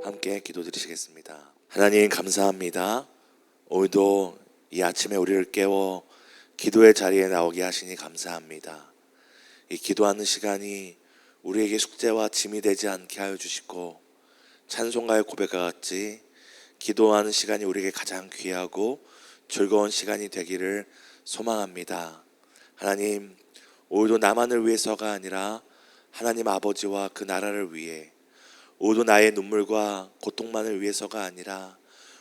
함께 기도드리시겠습니다. 하나님 감사합니다. 오늘도 이 아침에 우리를 깨워 기도의 자리에 나오게 하시니 감사합니다. 이 기도하는 시간이 우리에게 숙제와 짐이 되지 않게 하여 주시고, 찬송가의 고백과 같이 기도하는 시간이 우리에게 가장 귀하고 즐거운 시간이 되기를 소망합니다. 하나님, 오늘도 나만을 위해서가 아니라 하나님 아버지와 그 나라를 위해, 오늘도 나의 눈물과 고통만을 위해서가 아니라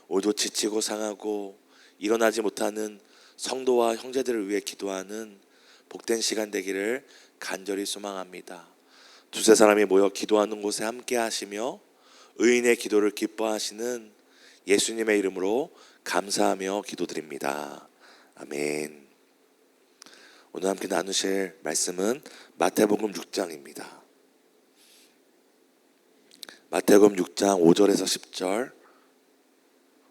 오늘도 지치고 상하고 일어나지 못하는 성도와 형제들을 위해 기도하는 복된 시간 되기를 간절히 소망합니다. 두세 사람이 모여 기도하는 곳에 함께 하시며 의인의 기도를 기뻐하시는 예수님의 이름으로 감사하며 기도드립니다. 아멘. 오늘 함께 나누실 말씀은 마태복음 6장입니다. 마태복음 6장 5절에서 10절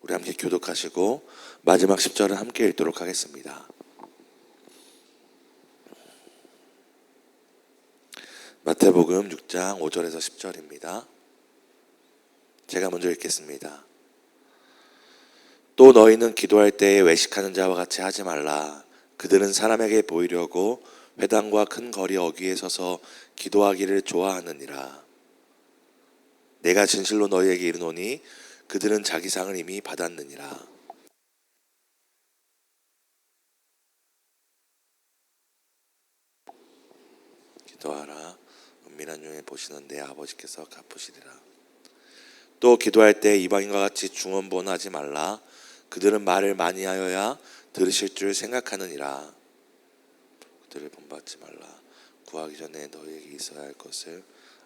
우리 함께 교독하시고 마지막 10절은 함께 읽도록 하겠습니다. 마태복음 6장 5절에서 10절입니다. 제가 먼저 읽겠습니다. 또 너희는 기도할 때에 외식하는 자와 같이 하지 말라. 그들은 사람에게 보이려고 회당과 큰 거리 어귀에 서서 기도하기를 좋아하느니라. 내가 진실로 너희에게 이르노니 그들은 자기 상을 이미 받았느니라. 기도하라. 은밀한 중에 보시는 내 아버지께서 갚으시리라. 또 기도할 때 이방인과 같이 중언부언하지 말라. 그들은 말을 많이 하여야 들으실 줄 생각하느니라. 그들을 본받지 말라. 구하기 전에 너희에게 있어야 할 것을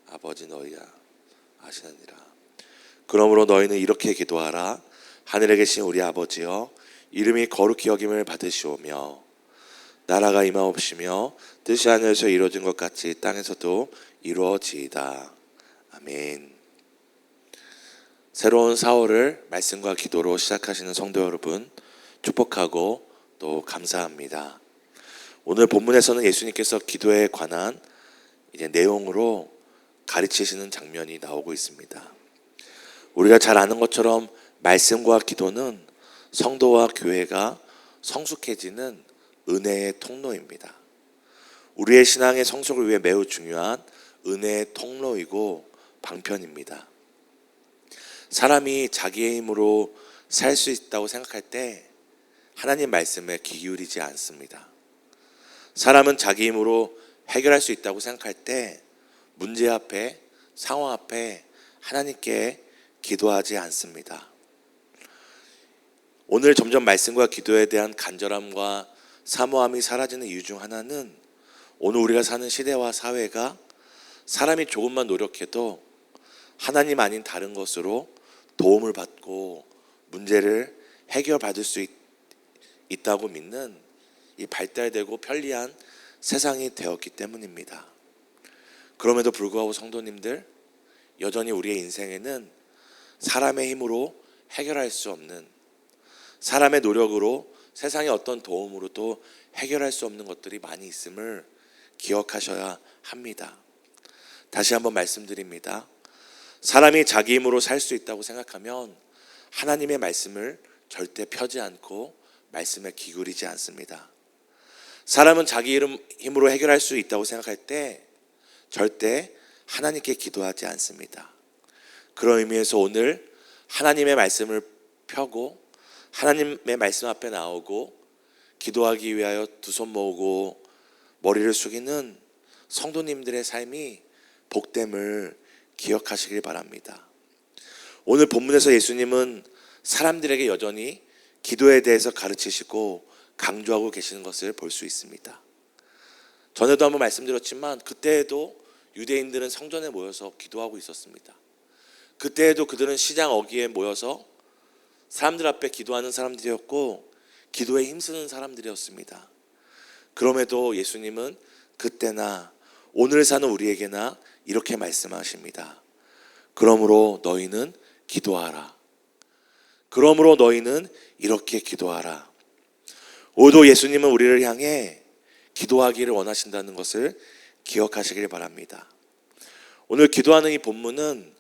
아버지 너희야 아시느니라. 그러므로 너희는 이렇게 기도하라. 하늘에 계신 우리 아버지여, 이름이 거룩히 여김을 받으시오며 나라가 임하옵시며 뜻이 하늘에서 이루어진 것 같이 땅에서도 이루어지이다. 아멘. 새로운 4월을 말씀과 기도로 시작하시는 성도 여러분, 축복하고 또 감사합니다. 오늘 본문에서는 예수님께서 기도에 관한 내용으로 가르치시는 장면이 나오고 있습니다. 우리가 잘 아는 것처럼 말씀과 기도는 성도와 교회가 성숙해지는 은혜의 통로입니다. 우리의 신앙의 성숙을 위해 매우 중요한 은혜의 통로이고 방편입니다. 사람이 자기의 힘으로 살 수 있다고 생각할 때 하나님 말씀에 귀 기울이지 않습니다. 사람은 자기 힘으로 해결할 수 있다고 생각할 때 문제 앞에, 상황 앞에 하나님께 기도하지 않습니다. 오늘 점점 말씀과 기도에 대한 간절함과 사모함이 사라지는 이유 중 하나는 오늘 우리가 사는 시대와 사회가 사람이 조금만 노력해도 하나님 아닌 다른 것으로 도움을 받고 문제를 해결받을 수 있다고 믿는 이 발달되고 편리한 세상이 되었기 때문입니다. 그럼에도 불구하고 성도님들, 여전히 우리의 인생에는 사람의 힘으로 해결할 수 없는, 사람의 노력으로 세상의 어떤 도움으로도 해결할 수 없는 것들이 많이 있음을 기억하셔야 합니다. 다시 한번 말씀드립니다. 사람이 자기 힘으로 살 수 있다고 생각하면 하나님의 말씀을 절대 펴지 않고 말씀에 귀 기울이지 않습니다. 사람은 자기 힘으로 해결할 수 있다고 생각할 때 절대 하나님께 기도하지 않습니다. 그런 의미에서 오늘 하나님의 말씀을 펴고 하나님의 말씀 앞에 나오고 기도하기 위하여 두 손 모으고 머리를 숙이는 성도님들의 삶이 복됨을 기억하시길 바랍니다. 오늘 본문에서 예수님은 사람들에게 여전히 기도에 대해서 가르치시고 강조하고 계시는 것을 볼 수 있습니다. 전에도 한번 말씀드렸지만 그때에도 유대인들은 성전에 모여서 기도하고 있었습니다. 그때에도 그들은 시장 어귀에 모여서 사람들 앞에 기도하는 사람들이었고 기도에 힘쓰는 사람들이었습니다. 그럼에도 예수님은 그때나 오늘 사는 우리에게나 이렇게 말씀하십니다. 그러므로 너희는 기도하라. 그러므로 너희는 이렇게 기도하라. 오늘도 예수님은 우리를 향해 기도하기를 원하신다는 것을 기억하시길 바랍니다. 오늘 기도하는 이 본문은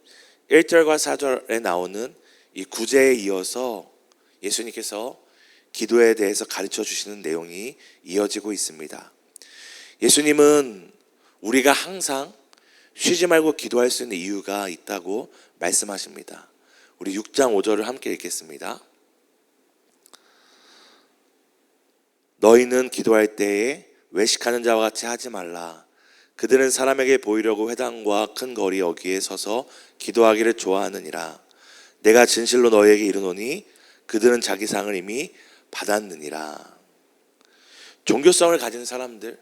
1절과 4절에 나오는 이 구제에 이어서 예수님께서 기도에 대해서 가르쳐 주시는 내용이 이어지고 있습니다. 예수님은 우리가 항상 쉬지 말고 기도할 수 있는 이유가 있다고 말씀하십니다. 우리 6장 5절을 함께 읽겠습니다. 너희는 기도할 때에 외식하는 자와 같이 하지 말라. 그들은 사람에게 보이려고 회당과 큰 거리 여기에 서서 기도하기를 좋아하느니라. 내가 진실로 너희에게 이르노니 그들은 자기 상을 이미 받았느니라. 종교성을 가진 사람들,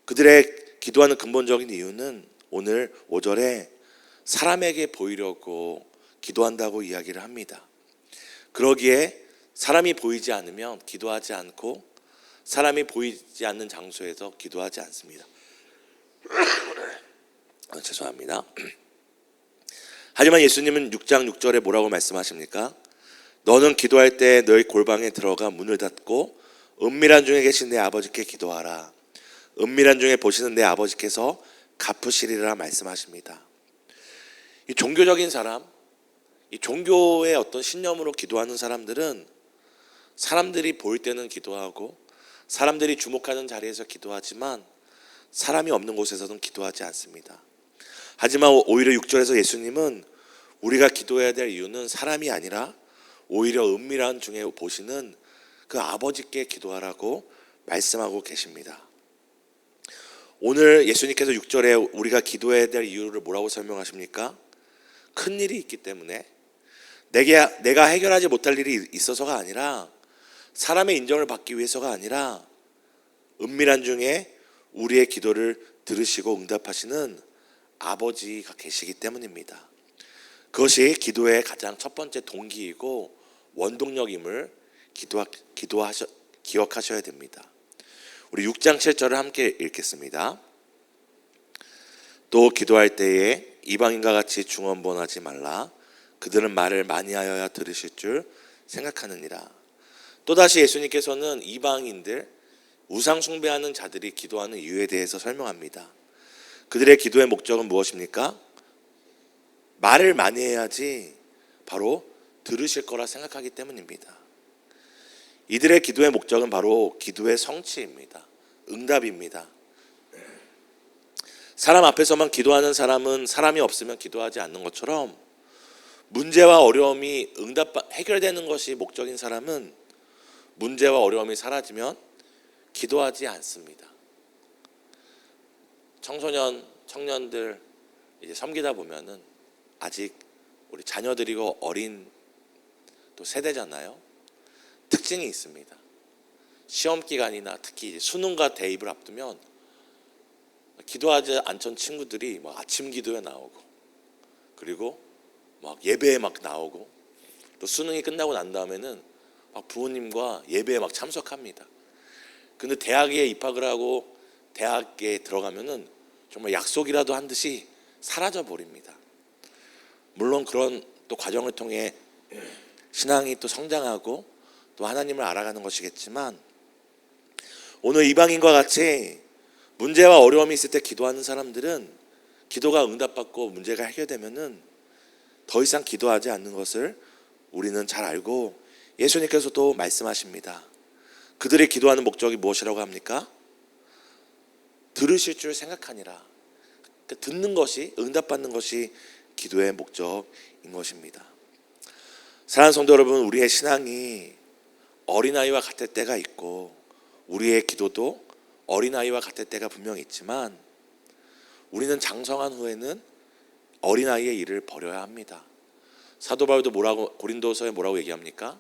그들의 기도하는 근본적인 이유는 오늘 5절에 사람에게 보이려고 기도한다고 이야기를 합니다. 그러기에 사람이 보이지 않으면 기도하지 않고 사람이 보이지 않는 장소에서 기도하지 않습니다. 죄송합니다. 하지만 예수님은 6장 6절에 뭐라고 말씀하십니까? 너는 기도할 때 너희 골방에 들어가 문을 닫고 은밀한 중에 계신 내 아버지께 기도하라. 은밀한 중에 보시는 내 아버지께서 갚으시리라 말씀하십니다. 이 종교적인 사람, 이 종교의 어떤 신념으로 기도하는 사람들은 사람들이 보일 때는 기도하고 사람들이 주목하는 자리에서 기도하지만 사람이 없는 곳에서는 기도하지 않습니다. 하지만 오히려 6절에서 예수님은 우리가 기도해야 될 이유는 사람이 아니라 오히려 은밀한 중에 보시는 그 아버지께 기도하라고 말씀하고 계십니다. 오늘 예수님께서 6절에 우리가 기도해야 될 이유를 뭐라고 설명하십니까? 큰 일이 있기 때문에 내가 해결하지 못할 일이 있어서가 아니라 사람의 인정을 받기 위해서가 아니라 은밀한 중에 우리의 기도를 들으시고 응답하시는 아버지가 계시기 때문입니다. 그것이 기도의 가장 첫 번째 동기이고 원동력임을 기억하셔야 됩니다. 우리 6장 7절을 함께 읽겠습니다. 또 기도할 때에 이방인과 같이 중언번하지 말라. 그들은 말을 많이 하여야 들으실 줄 생각하느니라. 또다시 예수님께서는 이방인들, 우상 숭배하는 자들이 기도하는 이유에 대해서 설명합니다. 그들의 기도의 목적은 무엇입니까? 말을 많이 해야지 바로 들으실 거라 생각하기 때문입니다. 이들의 기도의 목적은 바로 기도의 성취입니다. 응답입니다. 사람 앞에서만 기도하는 사람은 사람이 없으면 기도하지 않는 것처럼 문제와 어려움이 해결되는 것이 목적인 사람은 문제와 어려움이 사라지면 기도하지 않습니다. 청년들 이제 섬기다 보면은 아직 우리 자녀들이고 어린 또 세대잖아요. 특징이 있습니다. 시험 기간이나 특히 이제 수능과 대입을 앞두면 기도하지 않던 친구들이 막 아침 기도에 나오고 그리고 막 예배에 막 나오고 또 수능이 끝나고 난 다음에는 막 부모님과 예배에 막 참석합니다. 근데 대학에 입학을 하고 대학에 들어가면은 정말 약속이라도 한 듯이 사라져 버립니다. 물론 그런 또 과정을 통해 신앙이 또 성장하고 또 하나님을 알아가는 것이겠지만 오늘 이방인과 같이 문제와 어려움이 있을 때 기도하는 사람들은 기도가 응답받고 문제가 해결되면은 더 이상 기도하지 않는 것을 우리는 잘 알고 예수님께서도 말씀하십니다. 그들의 기도하는 목적이 무엇이라고 합니까? 들으실 줄 생각하니라. 듣는 것이, 응답받는 것이 기도의 목적인 것입니다. 사랑하는 성도 여러분, 우리의 신앙이 어린아이와 같을 때가 있고 우리의 기도도 어린아이와 같을 때가 분명히 있지만 우리는 장성한 후에는 어린아이의 일을 버려야 합니다. 사도 바울도 고린도서에 뭐라고 얘기합니까?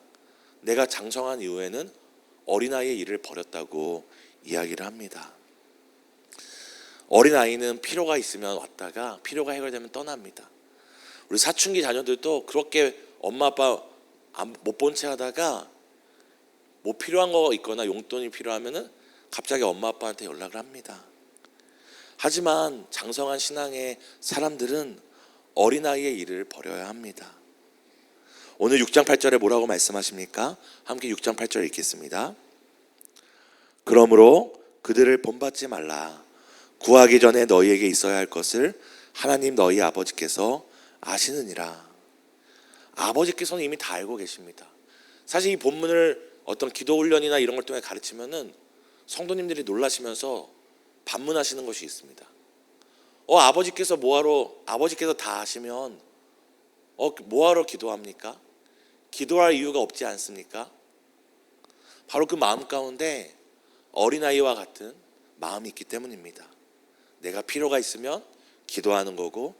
내가 장성한 이후에는 어린아이의 일을 버렸다고 이야기를 합니다. 어린아이는 필요가 있으면 왔다가 필요가 해결되면 떠납니다. 우리 사춘기 자녀들도 그렇게 엄마 아빠 못 본 채 하다가 뭐 필요한 거 있거나 용돈이 필요하면은 갑자기 엄마 아빠한테 연락을 합니다. 하지만 장성한 신앙의 사람들은 어린아이의 일을 버려야 합니다. 오늘 6장 8절에 뭐라고 말씀하십니까? 함께 6장 8절 읽겠습니다. 그러므로 그들을 본받지 말라. 구하기 전에 너희에게 있어야 할 것을 하나님 너희 아버지께서 아시느니라. 아버지께서는 이미 다 알고 계십니다. 사실 이 본문을 어떤 기도 훈련이나 이런 걸 통해 가르치면은 성도님들이 놀라시면서 반문하시는 것이 있습니다. 아버지께서 아버지께서 다 아시면 뭐하러 기도합니까? 기도할 이유가 없지 않습니까? 바로 그 마음 가운데 어린아이와 같은 마음이 있기 때문입니다. 내가 필요가 있으면 기도하는 거고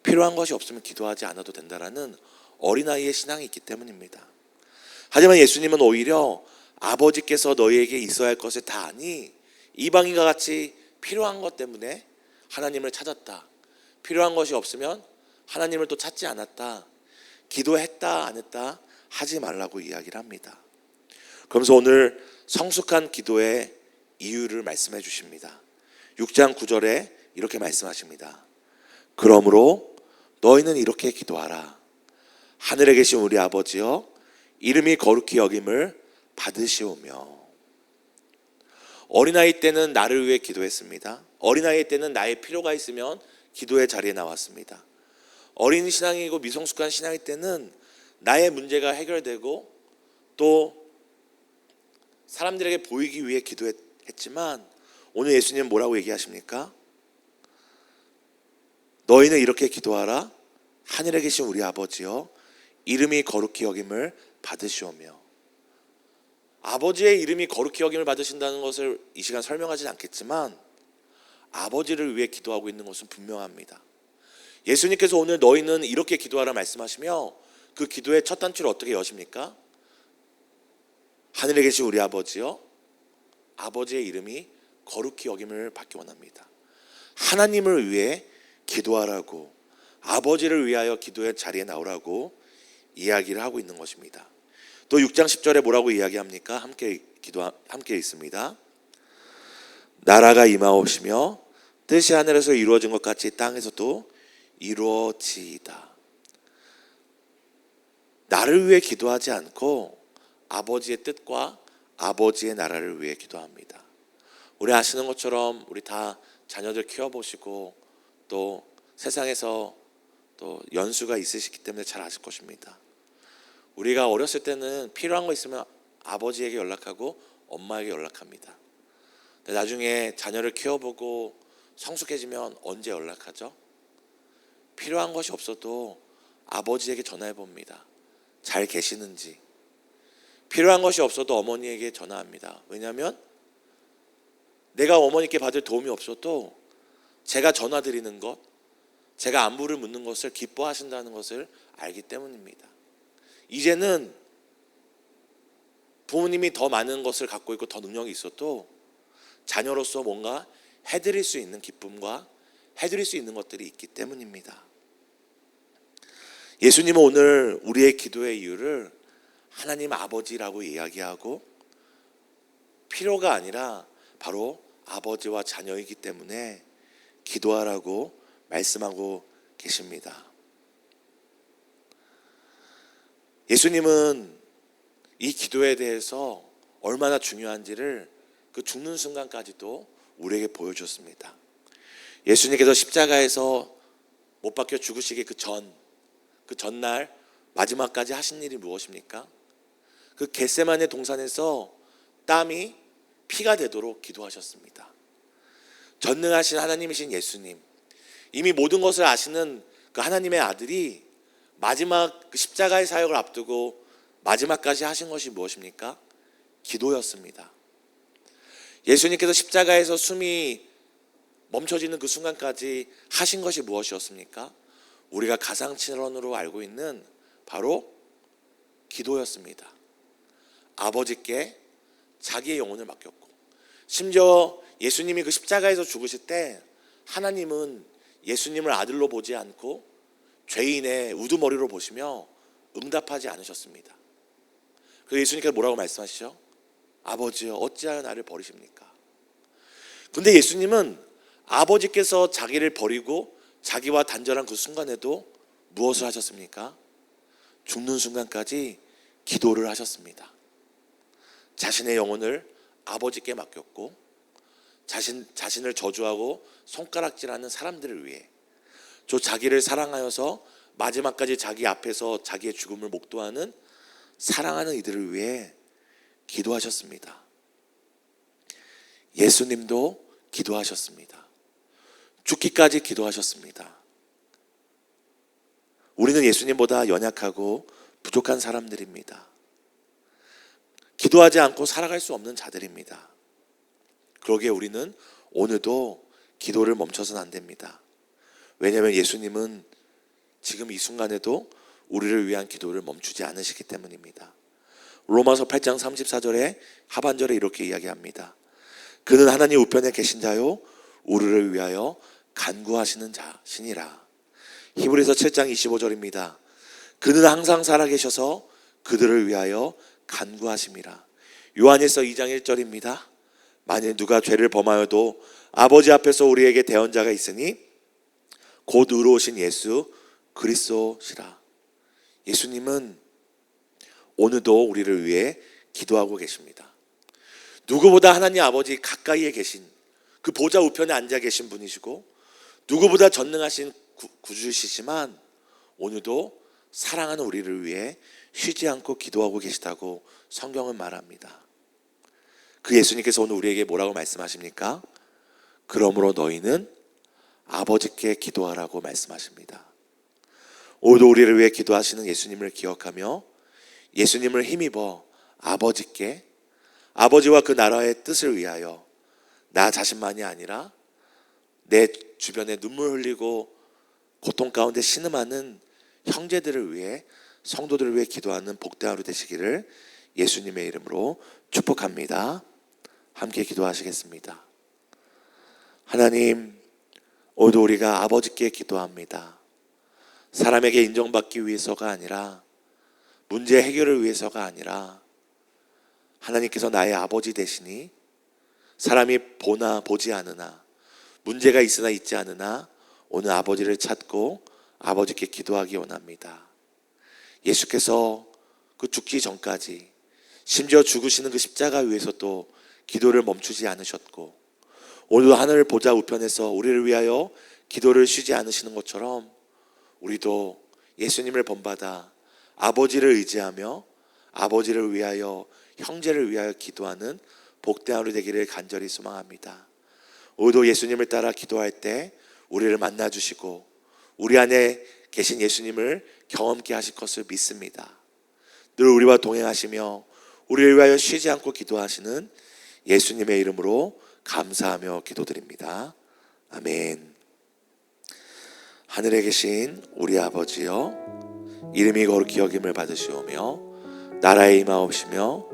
필요한 것이 없으면 기도하지 않아도 된다라는 어린아이의 신앙이 있기 때문입니다. 하지만 예수님은 오히려 아버지께서 너희에게 있어야 할 것을 다 아니 이방인과 같이 필요한 것 때문에 하나님을 찾았다. 필요한 것이 없으면 하나님을 또 찾지 않았다. 기도했다 안 했다 하지 말라고 이야기를 합니다. 그러면서 오늘 성숙한 기도의 이유를 말씀해 주십니다. 6장 9절에 이렇게 말씀하십니다. 그러므로 너희는 이렇게 기도하라. 하늘에 계신 우리 아버지여 이름이 거룩히 여김을 받으시오며. 어린아이 때는 나를 위해 기도했습니다. 어린아이 때는 나의 필요가 있으면 기도의 자리에 나왔습니다. 어린 신앙이고 미성숙한 신앙일 때는 나의 문제가 해결되고 또 사람들에게 보이기 위해 기도했지만 오늘 예수님은 뭐라고 얘기하십니까? 너희는 이렇게 기도하라. 하늘에 계신 우리 아버지여 이름이 거룩히 여김을 받으시오며. 아버지의 이름이 거룩히 여김을 받으신다는 것을 이 시간 설명하지는 않겠지만 아버지를 위해 기도하고 있는 것은 분명합니다. 예수님께서 오늘 너희는 이렇게 기도하라 말씀하시며 그 기도의 첫 단추를 어떻게 여십니까? 하늘에 계신 우리 아버지여 아버지의 이름이 거룩히 여김을 받기 원합니다. 하나님을 위해 기도하라고 아버지를 위하여 기도의 자리에 나오라고 이야기를 하고 있는 것입니다. 또 6장 10절에 뭐라고 이야기합니까? 함께 있습니다. 나라가 임하옵시며 뜻이 하늘에서 이루어진 것 같이 땅에서도 이루어지이다. 나를 위해 기도하지 않고 아버지의 뜻과 아버지의 나라를 위해 기도합니다. 우리 아시는 것처럼 우리 다 자녀들 키워보시고 또 세상에서 또 연수가 있으시기 때문에 잘 아실 것입니다. 우리가 어렸을 때는 필요한 거 있으면 아버지에게 연락하고 엄마에게 연락합니다. 근데 나중에 자녀를 키워보고 성숙해지면 언제 연락하죠? 필요한 것이 없어도 아버지에게 전화해 봅니다. 잘 계시는지. 필요한 것이 없어도 어머니에게 전화합니다. 왜냐하면 내가 어머니께 받을 도움이 없어도 제가 전화 드리는 것, 제가 안부를 묻는 것을 기뻐하신다는 것을 알기 때문입니다. 이제는 부모님이 더 많은 것을 갖고 있고 더 능력이 있어도 자녀로서 뭔가 해드릴 수 있는 기쁨과 해드릴 수 있는 것들이 있기 때문입니다. 예수님은 오늘 우리의 기도의 이유를 하나님 아버지라고 이야기하고 필요가 아니라 바로 아버지와 자녀이기 때문에 기도하라고 말씀하고 계십니다. 예수님은 이 기도에 대해서 얼마나 중요한지를 그 죽는 순간까지도 우리에게 보여줬습니다. 예수님께서 십자가에서 못 박혀 죽으시기 그 전날 마지막까지 하신 일이 무엇입니까? 그 겟세마네 동산에서 땀이 피가 되도록 기도하셨습니다. 전능하신 하나님이신 예수님, 이미 모든 것을 아시는 그 하나님의 아들이 마지막 그 십자가의 사역을 앞두고 마지막까지 하신 것이 무엇입니까? 기도였습니다. 예수님께서 십자가에서 숨이 멈춰지는 그 순간까지 하신 것이 무엇이었습니까? 우리가 가상칠언으로 알고 있는 바로 기도였습니다. 아버지께 자기의 영혼을 맡겼고, 심지어 예수님이 그 십자가에서 죽으실 때 하나님은 예수님을 아들로 보지 않고 죄인의 우두머리로 보시며 응답하지 않으셨습니다. 그래서 예수님께서 뭐라고 말씀하시죠? 아버지여 어찌하여 나를 버리십니까? 근데 예수님은 아버지께서 자기를 버리고 자기와 단절한 그 순간에도 무엇을 하셨습니까? 죽는 순간까지 기도를 하셨습니다. 자신의 영혼을 아버지께 맡겼고 자신을 저주하고 손가락질하는 사람들을 위해 저 자기를 사랑하여서 마지막까지 자기 앞에서 자기의 죽음을 목도하는 사랑하는 이들을 위해 기도하셨습니다. 예수님도 기도하셨습니다. 죽기까지 기도하셨습니다. 우리는 예수님보다 연약하고 부족한 사람들입니다. 기도하지 않고 살아갈 수 없는 자들입니다. 그러기에 우리는 오늘도 기도를 멈춰서는 안 됩니다. 왜냐하면 예수님은 지금 이 순간에도 우리를 위한 기도를 멈추지 않으시기 때문입니다. 로마서 8장 34절에 하반절에 이렇게 이야기합니다. 그는 하나님 우편에 계신 자요 우리를 위하여 간구하시는 자시니라. 히브리서 7장 25절입니다. 그는 항상 살아계셔서 그들을 위하여 간구하심이라. 요한일서 2장 1절입니다. 만일 누가 죄를 범하여도 아버지 앞에서 우리에게 대언자가 있으니 곧 의로우신 예수 그리스도시라. 예수님은 오늘도 우리를 위해 기도하고 계십니다. 누구보다 하나님 아버지 가까이에 계신 그 보좌 우편에 앉아 계신 분이시고 누구보다 전능하신 구주시지만 오늘도 사랑하는 우리를 위해 쉬지 않고 기도하고 계시다고 성경은 말합니다. 그 예수님께서 오늘 우리에게 뭐라고 말씀하십니까? 그러므로 너희는 아버지께 기도하라고 말씀하십니다. 오늘도 우리를 위해 기도하시는 예수님을 기억하며 예수님을 힘입어 아버지께, 아버지와 그 나라의 뜻을 위하여 나 자신만이 아니라 내 주변에 눈물 흘리고 고통 가운데 신음하는 형제들을 위해, 성도들을 위해 기도하는 복된 하루 되시기를 예수님의 이름으로 축복합니다. 함께 기도하시겠습니다. 하나님, 오늘도 우리가 아버지께 기도합니다. 사람에게 인정받기 위해서가 아니라, 문제 해결을 위해서가 아니라 하나님께서 나의 아버지 되시니 사람이 보나 보지 않으나 문제가 있으나 있지 않으나 오늘 아버지를 찾고 아버지께 기도하기 원합니다. 예수께서 그 죽기 전까지 심지어 죽으시는 그 십자가 위에서도 기도를 멈추지 않으셨고 오늘도 하늘 보좌 우편에서 우리를 위하여 기도를 쉬지 않으시는 것처럼 우리도 예수님을 본받아 아버지를 의지하며 아버지를 위하여 형제를 위하여 기도하는 복된 하루 되기를 간절히 소망합니다. 오늘도 예수님을 따라 기도할 때 우리를 만나주시고 우리 안에 계신 예수님을 경험케 하실 것을 믿습니다. 늘 우리와 동행하시며 우리를 위하여 쉬지 않고 기도하시는 예수님의 이름으로 감사하며 기도드립니다. 아멘. 하늘에 계신 우리 아버지여, 이름이 거룩히 여김을 받으시오며 나라에 임하옵시며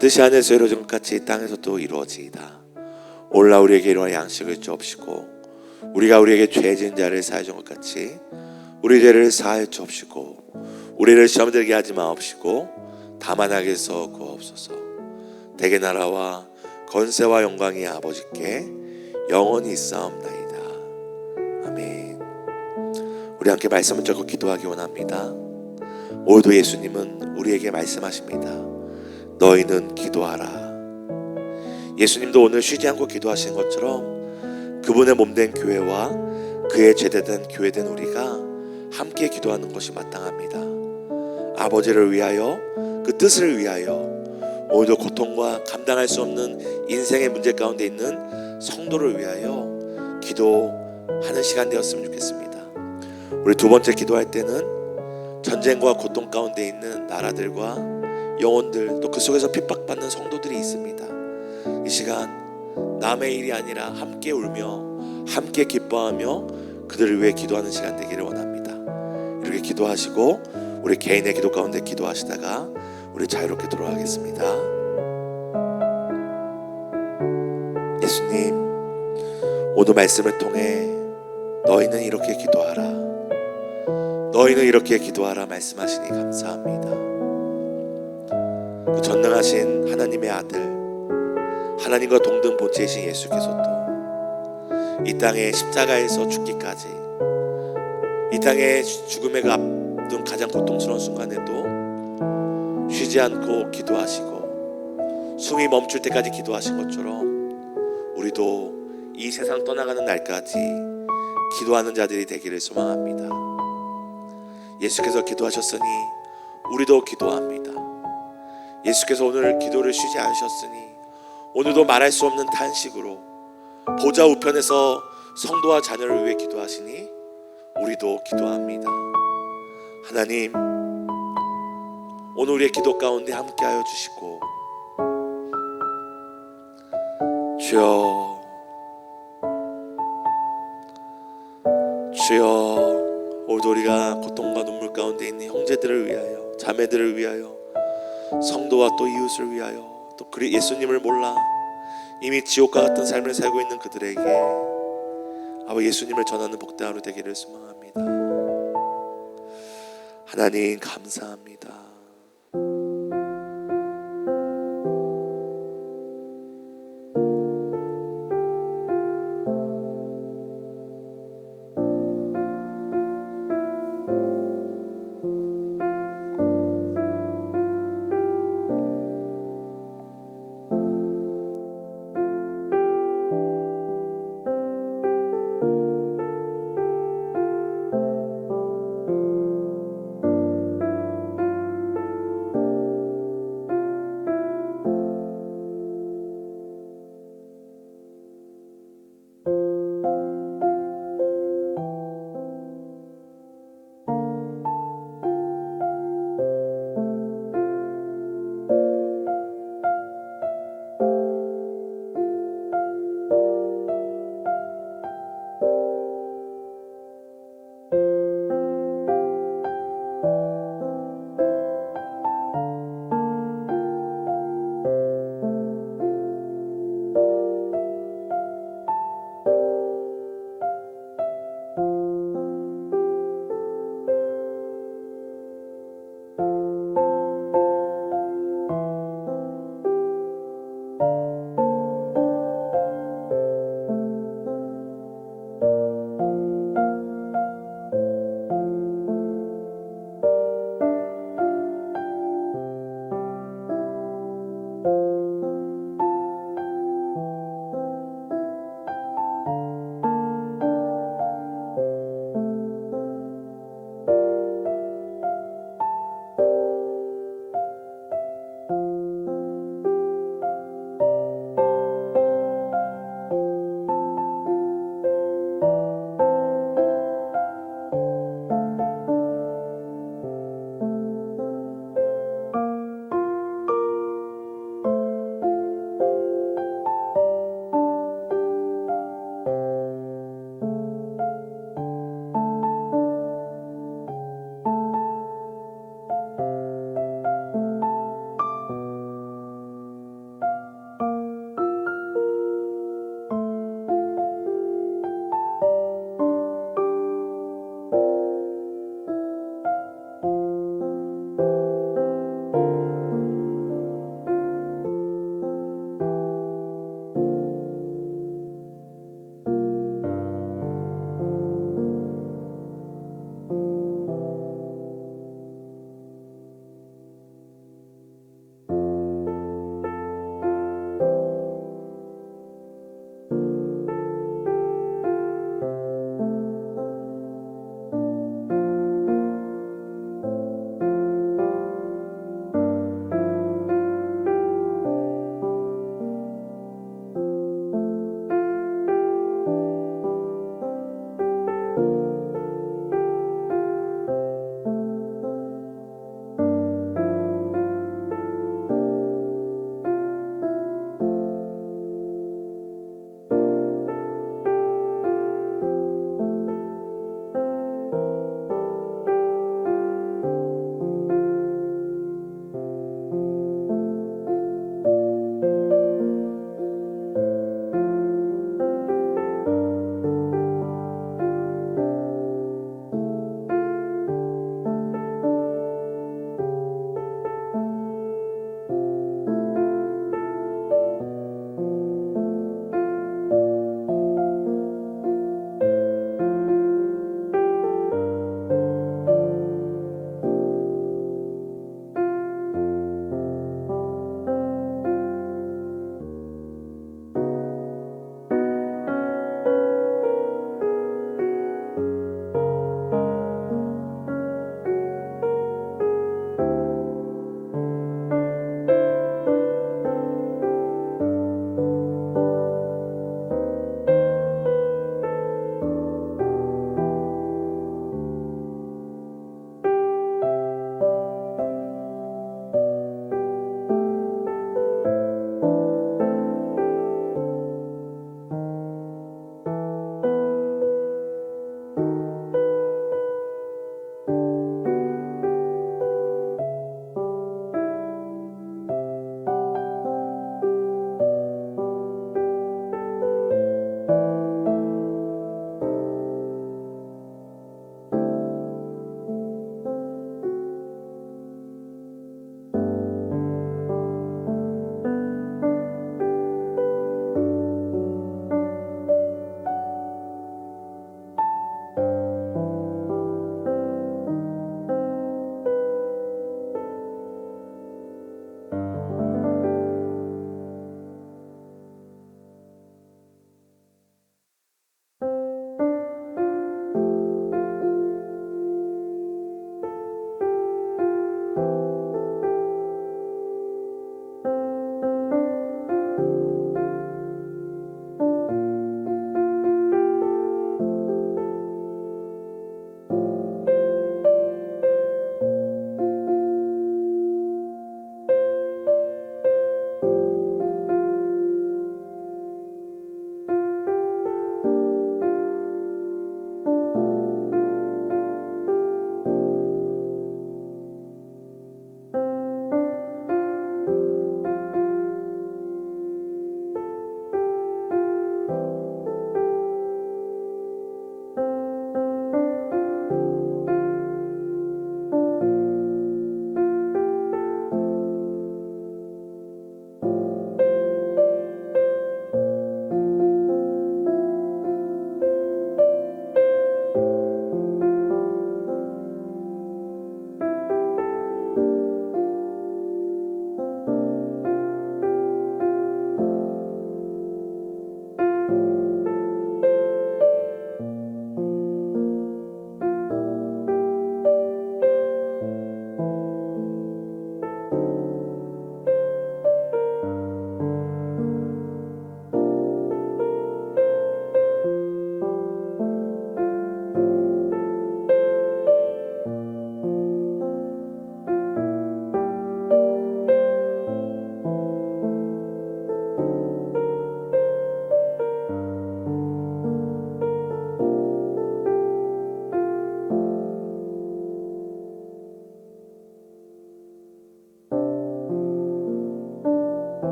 뜻이 하늘에서 이루어진 것 같이 땅에서도 이루어지이다. 오늘날 우리에게 일용할 양식을 주옵시고 우리가 우리에게 죄 지은 자를 사하여 준 것 같이 우리 죄를 사하여 주옵시고 우리를 시험 들게 하지 마옵시고 다만 악에서 구하옵소서. 대개 나라와 권세와 영광이 아버지께 영원히 있사옵나이다. 아멘. 우리 함께 말씀을 적고 기도하기 원합니다. 오늘도 예수님은 우리에게 말씀하십니다. 너희는 기도하라. 예수님도 오늘 쉬지 않고 기도하시는 것처럼 그분의 몸된 교회와 그의 제대된 교회된 우리가 함께 기도하는 것이 마땅합니다. 아버지를 위하여, 그 뜻을 위하여 오늘도 고통과 감당할 수 없는 인생의 문제 가운데 있는 성도를 위하여 기도하는 시간 되었으면 좋겠습니다. 우리 두 번째 기도할 때는 전쟁과 고통 가운데 있는 나라들과 영혼들, 또 그 속에서 핍박받는 성도들이 있습니다. 이 시간 남의 일이 아니라 함께 울며 함께 기뻐하며 그들을 위해 기도하는 시간 되기를 원합니다. 이렇게 기도하시고 우리 개인의 기도 가운데 기도하시다가 우리 자유롭게 돌아가겠습니다. 예수님, 오늘 말씀을 통해 너희는 이렇게 기도하라, 너희는 이렇게 기도하라 말씀하시니 감사합니다. 그 전능하신 하나님의 아들, 하나님과 동등 본체이신 예수께서도 이 땅의 십자가에서 죽기까지, 이 땅의 죽음의 앞둔 가장 고통스러운 순간에도 쉬지 않고 기도하시고 숨이 멈출 때까지 기도하신 것처럼 우리도 이 세상 떠나가는 날까지 기도하는 자들이 되기를 소망합니다. 예수께서 기도하셨으니 우리도 기도합니다. 예수께서 오늘 기도를 쉬지 않으셨으니 오늘도 말할 수 없는 탄식으로 보좌 우편에서 성도와 자녀를 위해 기도하시니 우리도 기도합니다. 하나님, 오늘 우리의 기도 가운데 함께하여 주시고, 주여, 오늘도 우리가 고통과 눈물 가운데 있는 형제들을 위하여, 자매들을 위하여, 성도와 또 이웃을 위하여, 또 예수님을 몰라 이미 지옥과 같은 삶을 살고 있는 그들에게 아버지 예수님을 전하는 복된 하루 되기를 소망합니다. 하나님 감사합니다.